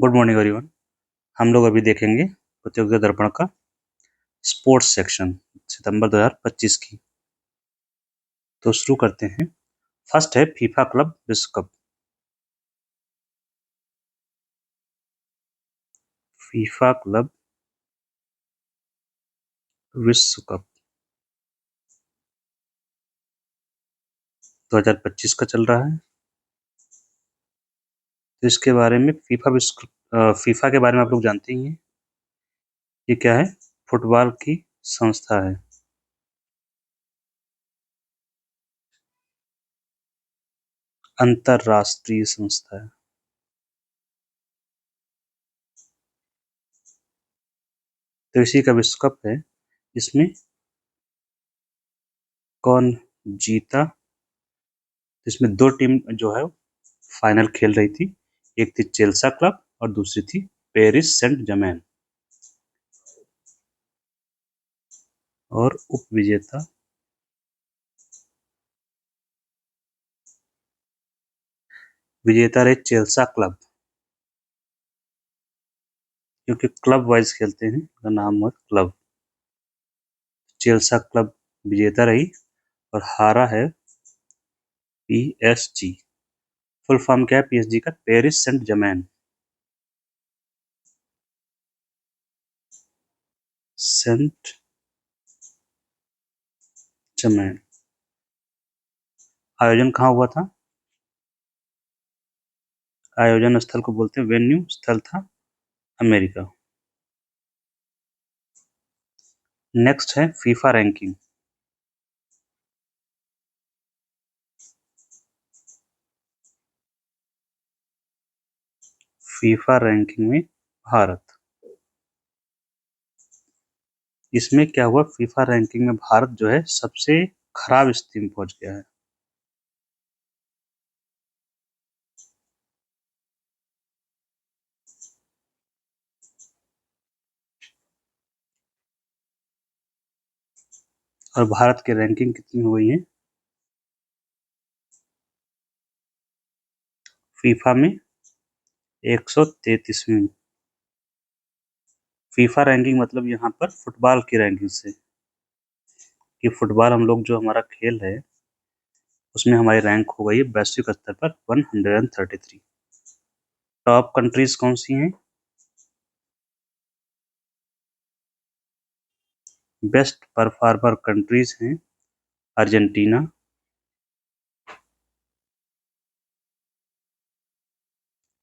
Good morning everyone. हम लोग अभी देखेंगे प्रतियोगिता दर्पण का स्पोर्ट्स सेक्शन सितंबर 2025 की। तो शुरू करते हैं। फर्स्ट है फीफा क्लब विश्व कप। फीफा क्लब विश्व कप 2025 का चल रहा है। तो इसके बारे में फीफा के बारे में आप लोग जानते ही हैं। ये क्या है? फुटबॉल की संस्था है। अंतरराष्ट्रीय संस्था है। तो इसी का विश्व कप है। इसमें कौन जीता? इसमें दो टीम जो है फाइनल खेल रही थी। एक थी चेल्सा क्लब और दूसरी थी पेरिस सेंट जर्मेन। और उपविजेता रहे चेल्सा क्लब, क्योंकि क्लब वाइज खेलते हैं का नाम है क्लब। चेल्सा क्लब विजेता रही और हारा है पीएसजी। फुल फॉर्म क्या है पीएसजी का? Paris Saint Germain. Saint Germain. आयोजन कहाँ हुआ था? आयोजन स्थल को बोलते हैं, वेन्यू स्थल था अमेरिका। नेक्स्ट है फीफा रैंकिंग। फीफा रैंकिंग में भारत। इसमें क्या हुआ? फीफा रैंकिंग में भारत जो है सबसे खराब स्थिति में पहुंच गया है। और भारत की रैंकिंग कितनी हो गई है फीफा में? 133वीं। फीफा रैंकिंग मतलब यहाँ पर फुटबॉल की रैंकिंग से, कि फुटबॉल हम लोग जो हमारा खेल है उसमें हमारी रैंक हो गई है वैश्विक स्तर पर 133। टॉप कंट्रीज कौन सी हैं? बेस्ट परफॉर्मर कंट्रीज हैं अर्जेंटीना,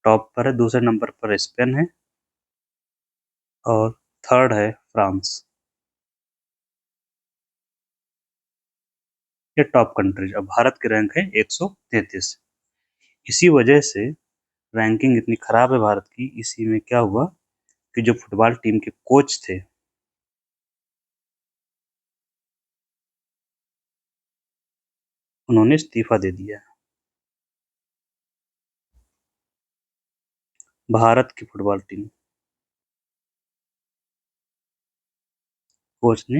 टॉप पर है। दूसरे नंबर पर स्पेन है और थर्ड है फ्रांस। ये टॉप कंट्रीज। अब भारत की रैंक है 133। इसी वजह से रैंकिंग इतनी खराब है भारत की। इसी में क्या हुआ कि जो फुटबॉल टीम के कोच थे उन्होंने इस्तीफा दे दिया। भारत की फुटबॉल टीम कोच ने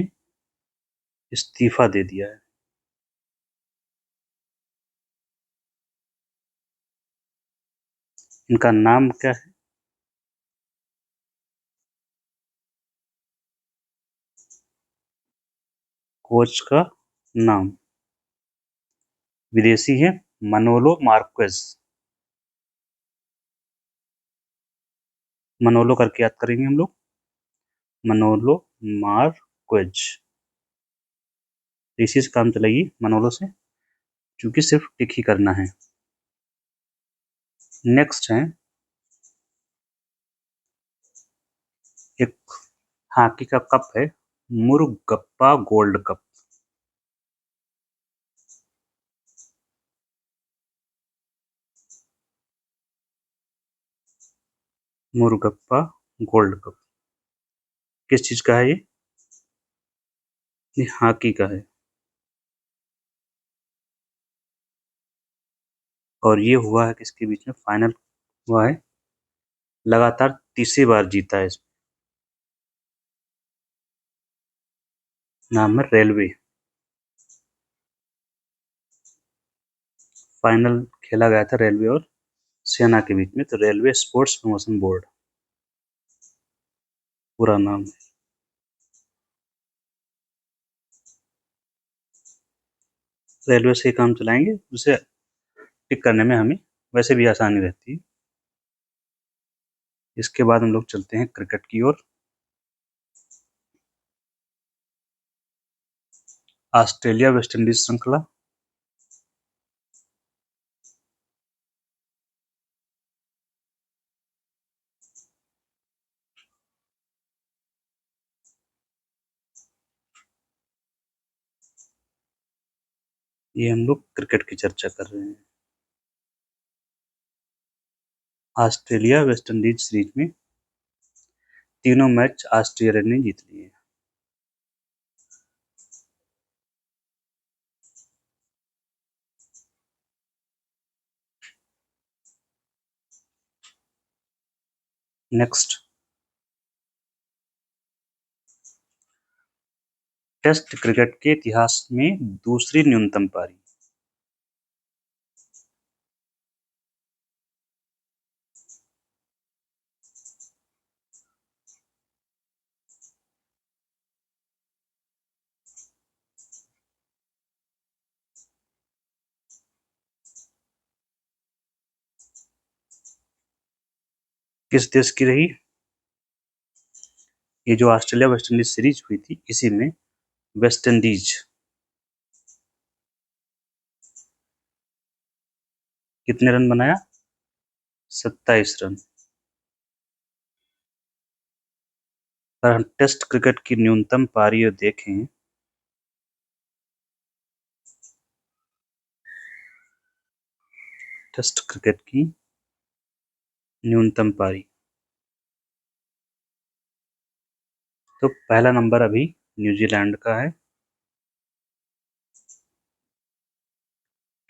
इस्तीफा दे दिया है। इनका नाम क्या है? कोच का नाम विदेशी है, मनोलो मार्क्वेज। मनोलो करके याद करेंगे हम लोग, मनोलो मार्क्वेज। इसी से काम चलेगी मनोलो से, क्योंकि सिर्फ टिक ही करना है। नेक्स्ट है एक हॉकी का कप है, Murugappa gold cup. Murugappa gold cup किस चीज का है? ये हॉकी का है। और ये हुआ है किसके बीच में? फाइनल हुआ है। लगातार तीसरी बार जीता है। इसमें नाम है रेलवे। फाइनल खेला गया था रेलवे और सेना के बीच में, तो रेलवे स्पोर्ट्स प्रमोशन बोर्ड पूरा नाम। रेलवे से ही काम चलाएंगे, उसे टिक करने में हमें वैसे भी आसानी रहती है। इसके बाद हम लोग चलते हैं क्रिकेट की ओर। ऑस्ट्रेलिया वेस्ट इंडीज श्रृंखला, ये हम लोग क्रिकेट की चर्चा कर रहे हैं। ऑस्ट्रेलिया वेस्ट इंडीज सीरीज में तीनों मैच ऑस्ट्रेलिया ने जीत लिए। नेक्स्ट, टेस्ट क्रिकेट के इतिहास में दूसरी न्यूनतम पारी। किस देश की रही? ये जो ऑस्ट्रेलिया वेस्ट इंडीज सीरीज हुई थी, इसी में वेस्ट इंडीज कितने रन बनाया? 27 रन। अगर हम टेस्ट क्रिकेट की न्यूनतम पारी देखें, टेस्ट क्रिकेट की न्यूनतम पारी, तो पहला नंबर अभी न्यूजीलैंड का है।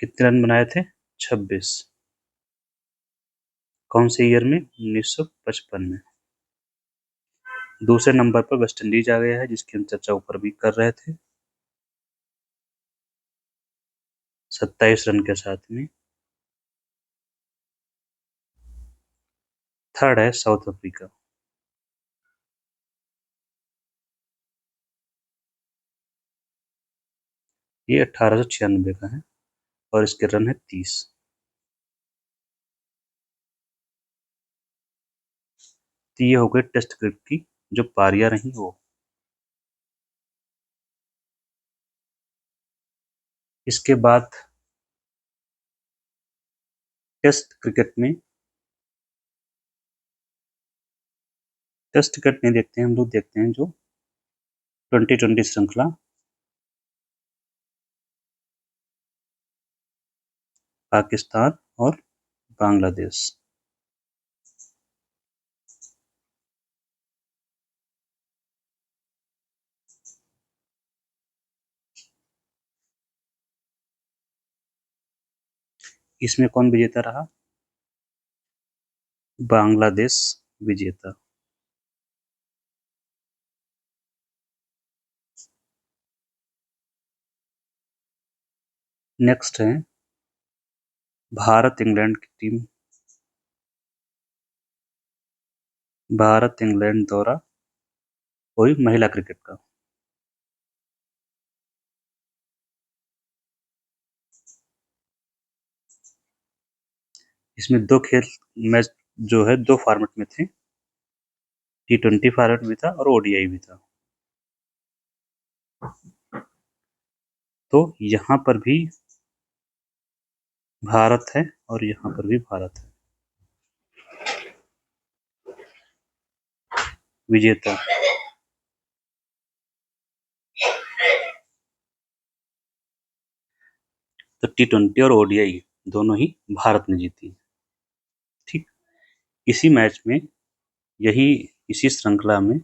कितने रन बनाए थे? 26। कौन से ईयर में? 1955 में। दूसरे नंबर पर वेस्ट इंडीज आ गया है, जिसकी हम चर्चा ऊपर भी कर रहे थे, 27 रन के साथ में। थर्ड है साउथ अफ्रीका, ये 1896 का है और इसके रन है 30। तो ये हो गई टेस्ट क्रिकेट की जो पारियां रही वो। इसके बाद टेस्ट क्रिकेट में, टेस्ट क्रिकेट नहीं देखते हैं हम लोग, देखते हैं जो 2020 श्रृंखला, पाकिस्तान और बांग्लादेश। इसमें कौन विजेता रहा? बांग्लादेश विजेता। नेक्स्ट है भारत इंग्लैंड की टीम, भारत इंग्लैंड दौरा हुई महिला क्रिकेट का। इसमें दो खेल मैच जो है दो फॉर्मेट में थे, T20 फॉर्मेट भी था और ओडीआई भी था। तो यहाँ पर भी भारत है और यहाँ पर भी भारत है विजेता। तो T20 और ओडीआई दोनों ही भारत ने जीती। ठीक, इसी मैच में, यही इसी श्रृंखला में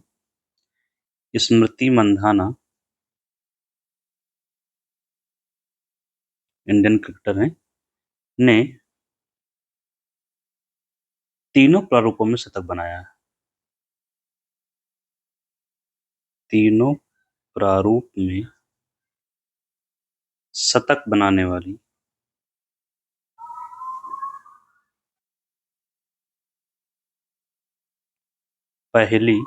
स्मृति मंधाना, इंडियन क्रिकेटर हैं, ने तीनों प्रारूपों में शतक बनाया है। तीनों प्रारूप में शतक बनाने वाली पहली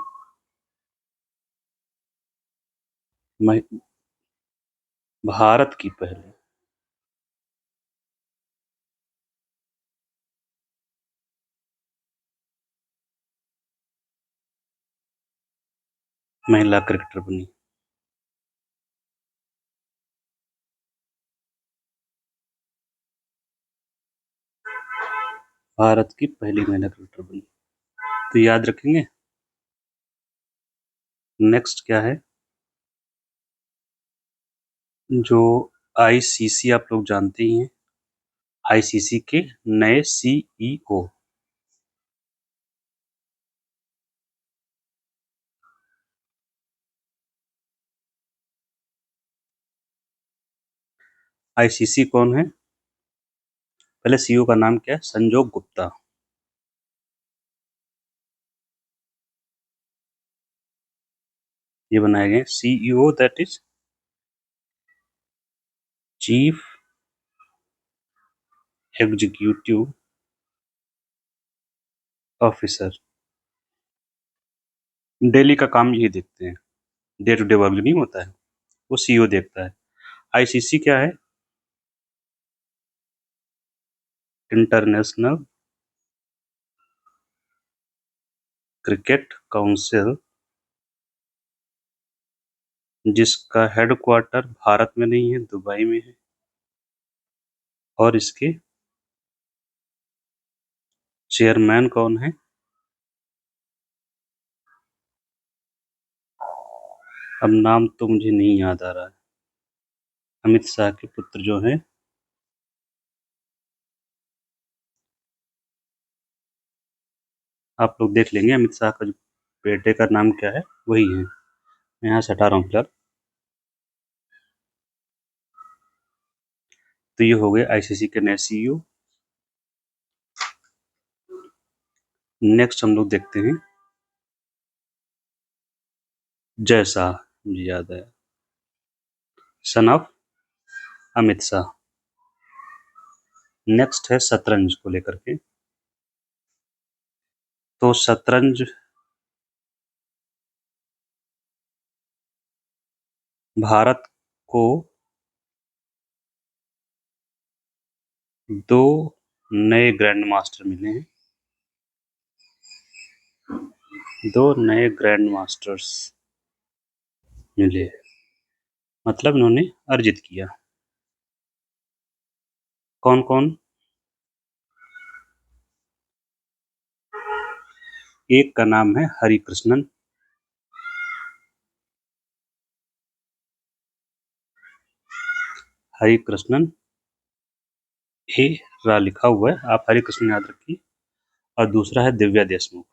भारत की पहली महिला क्रिकेटर बनी। भारत की पहली महिला क्रिकेटर बनी, तो याद रखेंगे। नेक्स्ट क्या है, जो आईसीसी आप लोग जानते ही हैं, आईसीसी के नए सीईओ। आईसीसी कौन है? पहले सीईओ का नाम क्या है? संजोग गुप्ता। ये बनाए गए CEO, that is chief executive officer. Daily का काम यही देखते हैं, डे टू डे वर्क जो नहीं होता है वो सीईओ देखता है। आईसीसी क्या है? इंटरनेशनल क्रिकेट काउंसिल, जिसका हेडक्वार्टर भारत में नहीं है, दुबई में है। और इसके चेयरमैन कौन है? अब नाम तो मुझे नहीं याद आ रहा है। अमित शाह के पुत्र जो हैं, आप लोग देख लेंगे अमित शाह का जो बेटे का नाम क्या है, वही है। मैं यहाँ से हटा रहा हूँ फिलहाल। तो ये हो गए आईसीसी के नए सीईओ। नेक्स्ट हम लोग देखते हैं जय शाह, मुझे याद है, son of Amit Shah. Next है शतरंज को लेकर के। तो शतरंज भारत को 2 नए ग्रैंड मास्टर मिले हैं। 2 नए ग्रैंड मास्टर्स मिले, मतलब इन्होंने अर्जित किया। कौन कौन? एक का नाम है हरिकृष्णन, हरिकृष्णन ए रा लिखा हुआ है, आप हरिकृष्णन याद रखिए। और दूसरा है दिव्या देशमुख।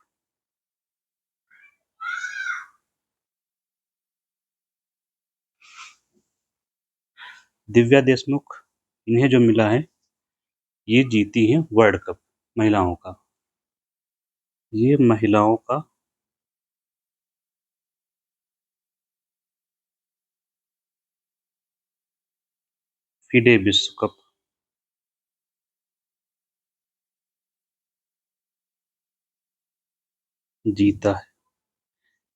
दिव्या देशमुख, इन्हें जो मिला है, ये जीती हैं वर्ल्ड कप महिलाओं का। ये महिलाओं का फिडे विश्व कप जीता है।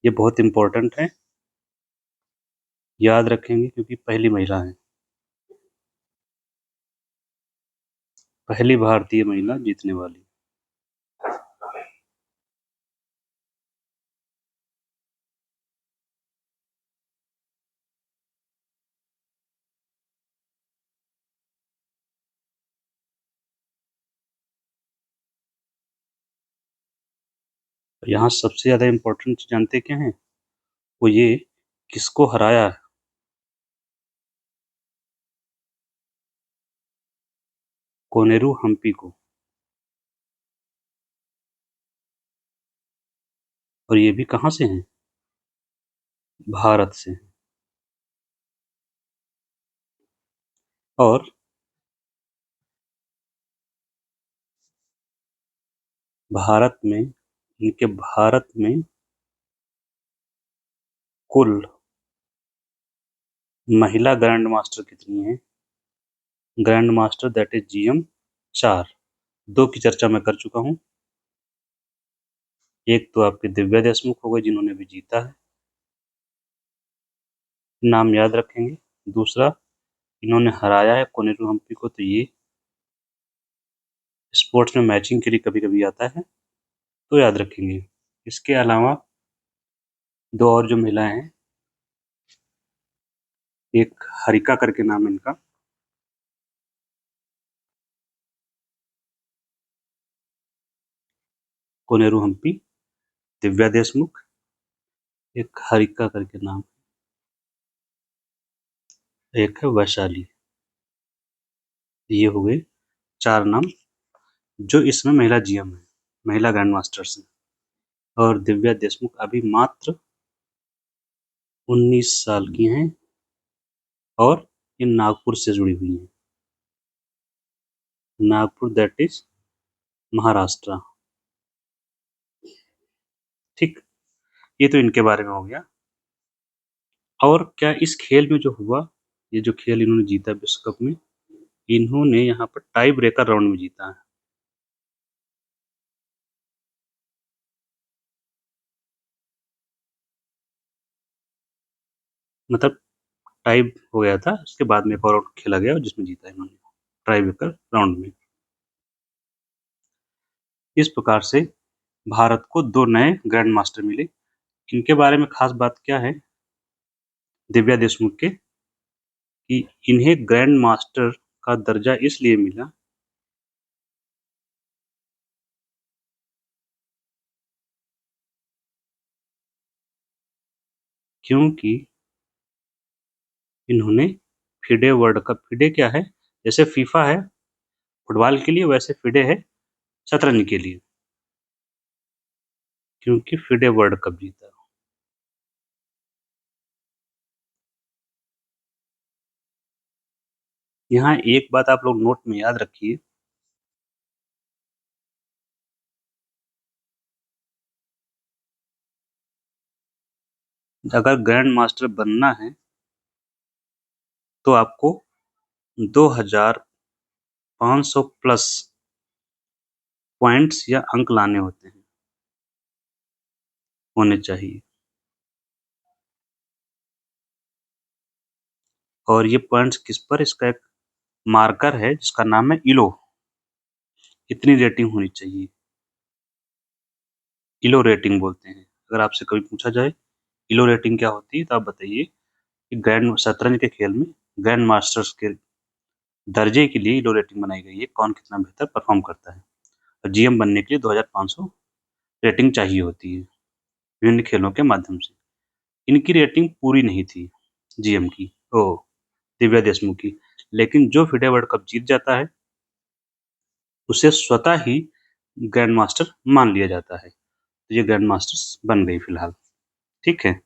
ये बहुत इंपॉर्टेंट है, याद रखेंगे, क्योंकि पहली महिला है, पहली भारतीय महिला जीतने वाली। यहाँ सबसे ज्यादा इंपॉर्टेंट चीज जानते क्या है? वो ये, किसको हराया है? कोनेरू हम्पी को। और ये भी कहाँ से हैं? भारत से। और भारत में कुल महिला ग्रैंड मास्टर कितनी है? Grand master that is GM 4। 2 की चर्चा मैं कर चुका हूँ, एक तो आपके दिव्या देशमुख हो गए जिन्होंने भी जीता है, नाम याद रखेंगे। दूसरा, इन्होंने हराया है कोनेरू हम्पी को, तो ये स्पोर्ट्स में मैचिंग के लिए कभी कभी आता है, तो याद रखेंगे। इसके अलावा दो और जो महिलाएं हैं, एक हरिका करके नाम है इनका, कोनेरू हम्पी, दिव्या देशमुख, एक हरिका करके नाम, एक है वैशाली। ये हो गए 4 नाम जो इसमें महिला जीएम है, महिला ग्रैंड मास्टर्स हैं। और दिव्या देशमुख अभी मात्र 19 साल की हैं और ये नागपुर से जुड़ी हुई हैं। Nagpur that is Maharashtra. ठीक, ये तो इनके बारे में हो गया। और क्या इस खेल में जो हुआ, ये जो खेल इन्होंने जीता विश्व कप में, इन्होंने यहाँ पर टाई ब्रेकर राउंड में जीता है। मतलब टाई हो गया था, उसके बाद में एक और राउंड खेला गया जिसमें जीता इन्होंने टाई ब्रेकर राउंड में। इस प्रकार से भारत को 2 नए ग्रैंड मास्टर मिले। इनके बारे में खास बात क्या है दिव्या देशमुख के, कि इन्हें ग्रैंड मास्टर का दर्जा इसलिए मिला क्योंकि इन्होंने फिडे वर्ल्ड कप, फिडे क्या है, जैसे फीफा है फुटबॉल के लिए, वैसे फिडे है शतरंज के लिए, क्योंकि फिडे वर्ल्ड कप जीता। यहाँ एक बात आप लोग नोट में याद रखिए, अगर ग्रैंड मास्टर बनना है तो आपको 2500 प्लस पॉइंट्स या अंक लाने होते हैं, होने चाहिए। और ये पॉइंट्स किस पर, इसका एक मार्कर है जिसका नाम है इलो, इतनी रेटिंग होनी चाहिए, इलो रेटिंग बोलते हैं। अगर आपसे कभी पूछा जाए इलो रेटिंग क्या होती है, तो आप बताइए कि ग्रैंड शतरंज के खेल में ग्रैंड मास्टर्स के दर्जे के लिए इलो रेटिंग बनाई गई है, कौन कितना बेहतर परफॉर्म करता है। और जीएम बनने के लिए 2500 रेटिंग चाहिए होती है विभिन्न खेलों के माध्यम से। इनकी रेटिंग पूरी नहीं थी जीएम की, ओ दिव्या देशमुख की, लेकिन जो फिडे वर्ल्ड कप जीत जाता है उसे स्वतः ही ग्रैंड मास्टर मान लिया जाता है। तो ये ग्रैंड मास्टर्स बन गई फिलहाल। ठीक है,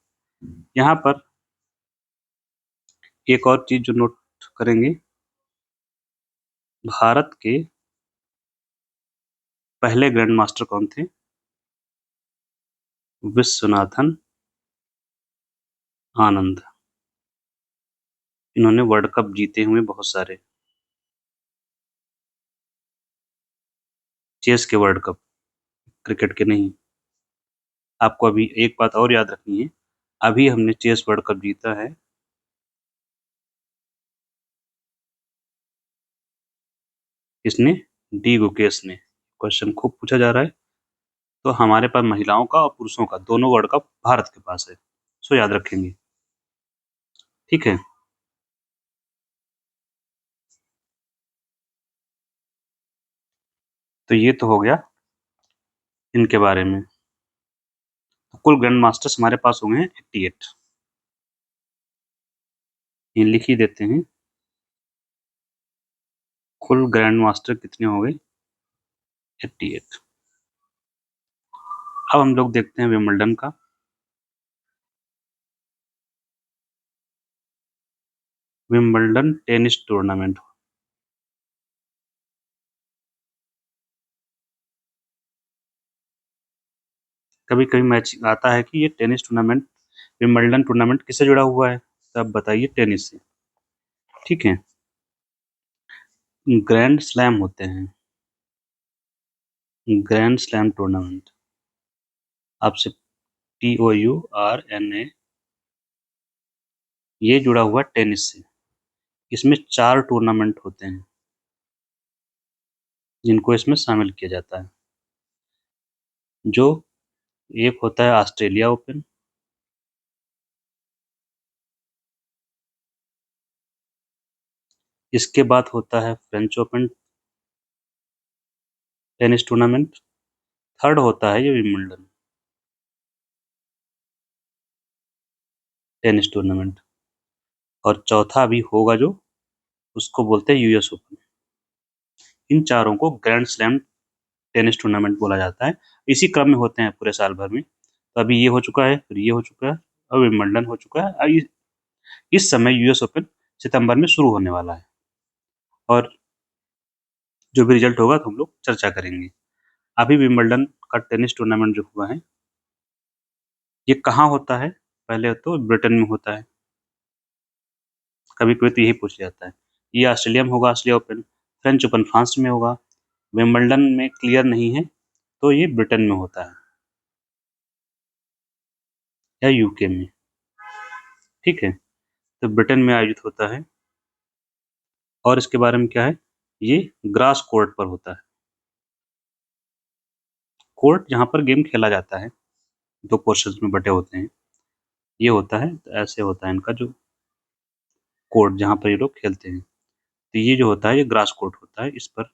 यहाँ पर एक और चीज जो नोट करेंगे, भारत के पहले ग्रैंड मास्टर कौन थे, विश्वनाथन आनंद। इन्होंने वर्ल्ड कप जीते हुए बहुत सारे, चेस के वर्ल्ड कप, क्रिकेट के नहीं। आपको अभी एक बात और याद रखनी है, अभी हमने चेस वर्ल्ड कप जीता है, किसने, डी गुकेश ने। क्वेश्चन खूब पूछा जा रहा है। तो हमारे पास महिलाओं का और पुरुषों का दोनों वर्ल्ड कप भारत के पास है, सो याद रखेंगे। ठीक है, तो ये तो हो गया इनके बारे में। तो कुल ग्रैंड मास्टर्स हमारे पास हो गए हैं 88। ये लिख ही देते हैं, कुल ग्रैंड मास्टर कितने हो गए, 88। अब हम लोग देखते हैं विंबलडन का। विंबलडन टेनिस टूर्नामेंट, कभी कभी मैच आता है कि ये टेनिस टूर्नामेंट, विंबलडन टूर्नामेंट किससे जुड़ा हुआ है, तो आप बताइए, टेनिस से। ठीक है, ग्रैंड स्लैम होते हैं, ग्रैंड स्लैम टूर्नामेंट, आपसे TOURNA, ये जुड़ा हुआ टेनिस से। इसमें 4 टूर्नामेंट होते हैं जिनको इसमें शामिल किया जाता है। जो एक होता है ऑस्ट्रेलिया ओपन, इसके बाद होता है French open tennis tournament, third होता है ये विंबलडन टेनिस टूर्नामेंट, और चौथा अभी होगा जो, उसको बोलते हैं यूएस ओपन। इन चारों को ग्रैंड स्लैम टेनिस टूर्नामेंट बोला जाता है। इसी क्रम में होते हैं पूरे साल भर में। तो अभी ये हो चुका है, फिर ये हो चुका है, और विंबलडन हो चुका है। इस समय यूएस ओपन सितंबर में शुरू होने वाला है, और जो भी रिजल्ट होगा तो हम लोग चर्चा करेंगे। अभी विंबलडन का टेनिस टूर्नामेंट जो हुआ है, ये कहाँ होता है? पहले तो ब्रिटेन में होता है। कभी कभी तो यही पूछ जाता है। ये ऑस्ट्रेलिया में होगा, Australia open. French open France में होगा। विंबलडन में क्लियर नहीं है, तो ये ब्रिटेन में होता है या यूके में। ठीक है, तो ब्रिटेन में आयोजित होता है। और इसके बारे में क्या है, ये ग्रास कोर्ट पर होता है। कोर्ट जहाँ पर गेम खेला जाता है, दो पोर्शंस में बटे होते हैं, ये होता है। तो ऐसे होता है इनका जो कोर्ट जहाँ पर ये लोग खेलते हैं। तो ये जो होता है, ये ग्रास कोर्ट होता है। इस पर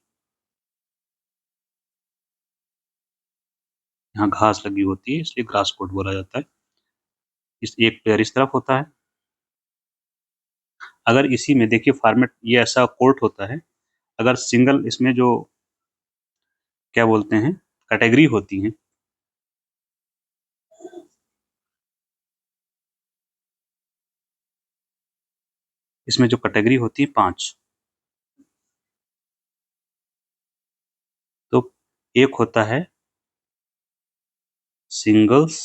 यहाँ घास लगी होती है, इसलिए ग्रास कोर्ट बोला जाता है। इस एक प्लेयर इस तरफ होता है। अगर इसी में देखिए फॉर्मेट, ये ऐसा कोर्ट होता है। अगर सिंगल इसमें जो क्या बोलते हैं कैटेगरी होती है, इसमें जो कैटेगरी होती है 5, तो एक होता है सिंगल्स,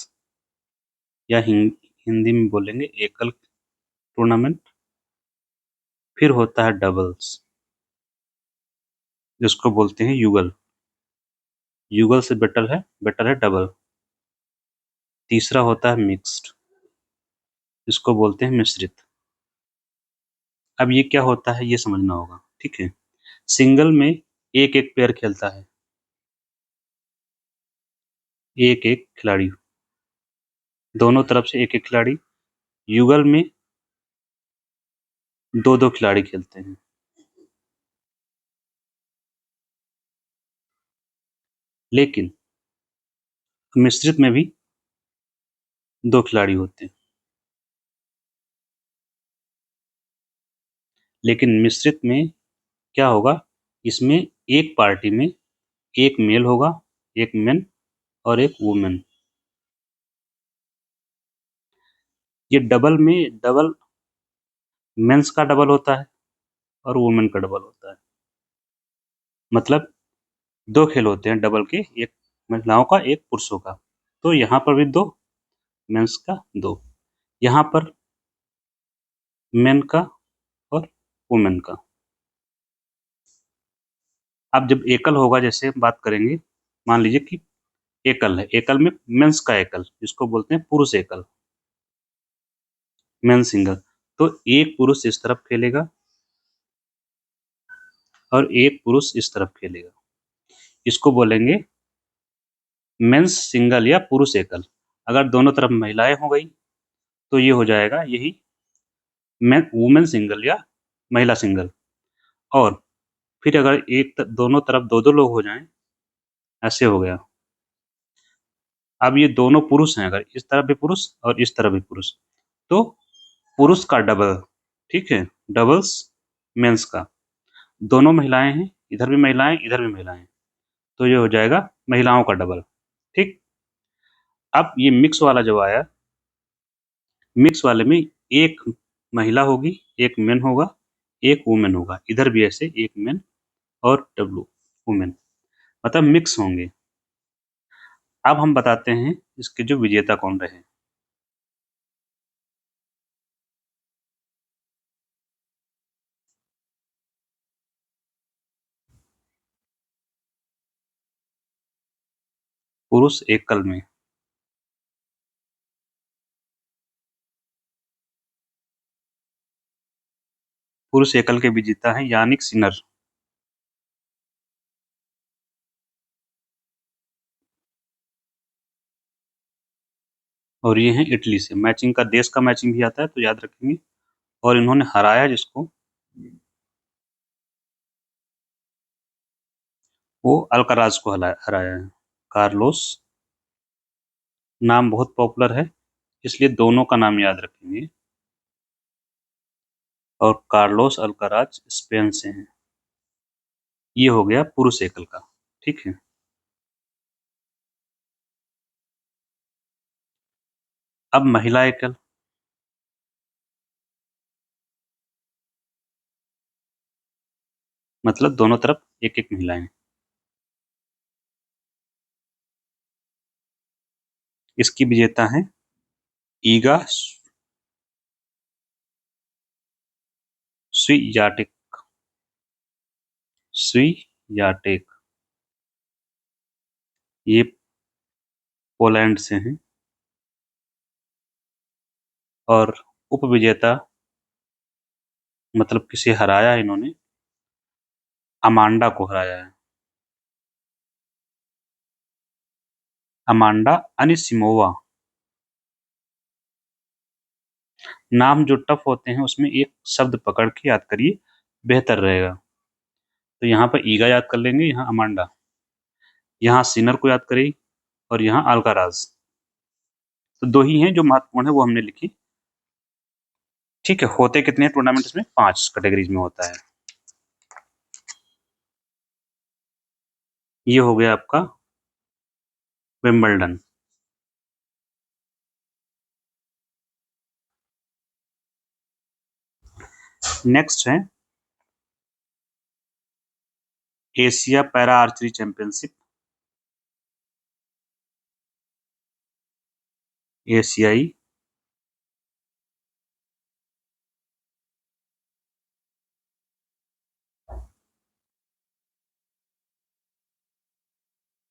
या हिंदी में बोलेंगे एकल टूर्नामेंट। फिर होता है डबल्स, जिसको बोलते हैं युगल। युगल से बेटर है डबल। तीसरा होता है मिक्स्ड, जिसको बोलते हैं मिश्रित। अब ये क्या होता है ये समझना होगा, ठीक है। सिंगल में एक एक पेयर खेलता है, एक एक खिलाड़ी, दोनों तरफ से एक एक खिलाड़ी। युगल में दो दो खिलाड़ी खेलते हैं। लेकिन मिश्रित में भी दो खिलाड़ी होते हैं। लेकिन मिश्रित में क्या होगा, इसमें एक पार्टी में एक मेल होगा, एक मेन और एक वुमेन। ये डबल मेंस का डबल होता है और वुमेन का डबल होता है। मतलब दो खेल होते हैं डबल के, एक महिलाओं का एक पुरुषों का। तो यहाँ पर भी दो, मेंस का दो, यहाँ पर मेन का और वुमेन का। अब जब एकल होगा, जैसे बात करेंगे, मान लीजिए कि एकल है, एकल में मेंस का एकल, जिसको बोलते हैं पुरुष एकल, मेन सिंगल। तो एक पुरुष इस तरफ खेलेगा और एक पुरुष इस तरफ खेलेगा, इसको बोलेंगे मेंस सिंगल या पुरुष एकल। अगर दोनों तरफ महिलाएं हो गई तो ये हो जाएगा यही मेन वुमेन सिंगल या महिला सिंगल। और फिर अगर दोनों तरफ दो दो लोग हो जाएं, ऐसे हो गया। अब ये दोनों पुरुष हैं, अगर इस तरफ भी पुरुष और इस तरफ भी पुरुष, तो पुरुष का डबल, ठीक है, डबल्स मेंस का। दोनों महिलाएं हैं, इधर भी महिलाएं इधर भी महिलाएं, तो ये हो जाएगा महिलाओं का डबल। ठीक। अब ये मिक्स वाला जब आया, मिक्स वाले में एक महिला होगी, एक मेन होगा, एक वुमेन होगा। इधर भी ऐसे एक मेन और डब्लू वुमेन, मतलब मिक्स होंगे। अब हम बताते हैं इसके जो विजेता कौन रहे। पुरुष एकल में पुरुष एकल के विजेता हैं यानिक सिनर। और ये हैं इटली से। मैचिंग का देश का मैचिंग भी आता है तो याद रखेंगे। और इन्होंने हराया जिसको, वो अल्काराज को हराया है। कार्लोस, नाम बहुत पॉपुलर है इसलिए दोनों का नाम याद रखेंगे। और कार्लोस अल्काराज स्पेन से हैं। ये हो गया पुरुष एकल का। ठीक है। अब महिला एकल। मतलब दोनों तरफ एक एक महिलाएं। इसकी विजेता है ईगा स्वियाटेक। स्वियाटेक, ये पोलैंड से हैं। और उपविजेता, मतलब किसे हराया है इन्होंने, अमांडा को हराया है। Amanda Anisimova. नाम जो टफ होते हैं उसमें एक शब्द पकड़ के याद करिए, बेहतर रहेगा। तो यहाँ पर ईगा याद कर लेंगे, यहाँ अमांडा, यहाँ सिनर को याद करिए, और यहाँ अल्काराज। तो दो ही हैं जो महत्वपूर्ण है, वो हमने लिखी। ठीक है। होते कितने हैं टूर्नामेंट्स में? 5 कैटेगरीज में होता है। ये हो गया आपका विंबलडन। नेक्स्ट है एशिया पैरा आर्चरी चैंपियनशिप। एशियाई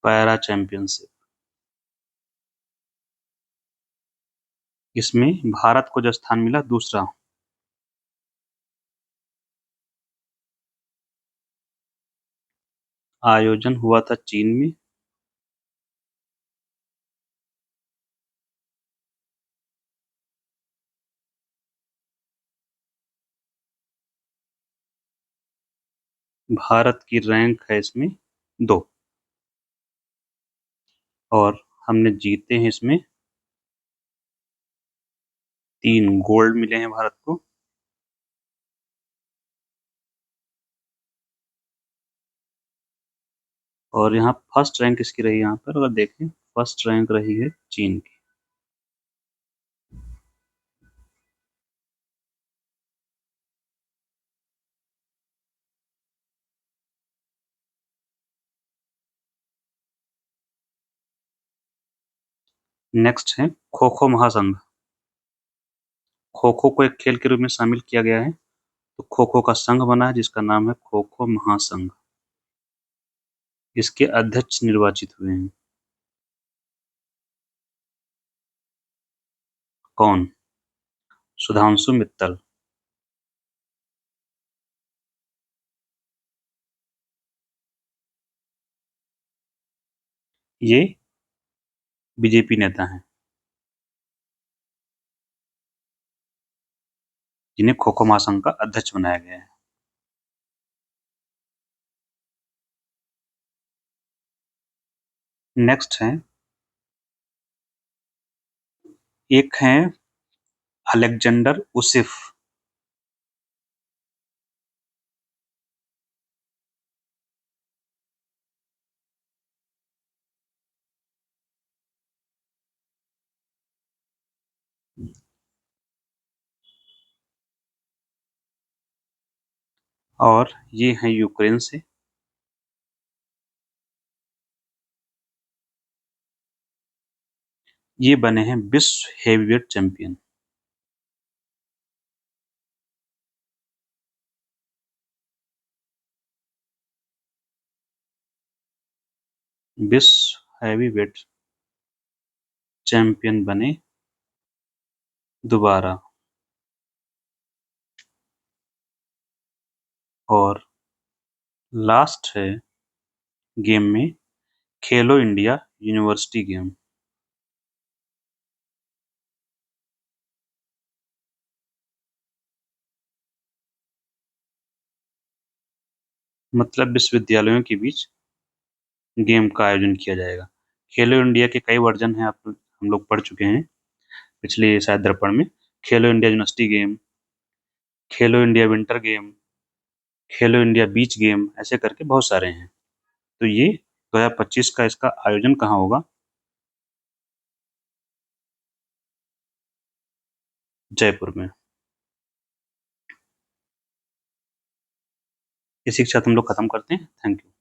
पैरा चैंपियनशिप। इसमें भारत को जो स्थान मिला, दूसरा। आयोजन हुआ था चीन में। भारत की रैंक है इसमें 2। और हमने जीते हैं इसमें 3 गोल्ड मिले हैं भारत को। और यहाँ फर्स्ट रैंक किसकी रही? यहाँ पर अगर देखें, फर्स्ट रैंक रही है चीन की। नेक्स्ट है खो खो महासंघ। खो खो को एक खेल के रूप में शामिल किया गया है, तो खो खो का संघ बना है जिसका नाम है खो खो महासंघ। इसके अध्यक्ष निर्वाचित हुए हैं। कौन? सुधांशु मित्तल। ये बीजेपी नेता हैं जिन्हें खो खो महासंघ का अध्यक्ष बनाया गया है। नेक्स्ट है, एक है अलेक्जेंडर उसिफ। और ये हैं यूक्रेन से। ये बने हैं विश्व हेवीवेट चैंपियन। विश्व हैवीवेट चैंपियन बने दोबारा। और लास्ट है गेम में खेलो इंडिया यूनिवर्सिटी गेम। मतलब विश्वविद्यालयों के बीच गेम का आयोजन किया जाएगा। खेलो इंडिया के कई वर्जन हैं, आप हम लोग पढ़ चुके हैं पिछले शायद दर्पण में। खेलो इंडिया यूनिवर्सिटी गेम, खेलो इंडिया विंटर गेम, खेलो इंडिया बीच गेम, ऐसे करके बहुत सारे हैं। तो ये 2025 का इसका आयोजन कहाँ होगा? जयपुर में। इसी के साथ हम लोग खत्म करते हैं। Thank you.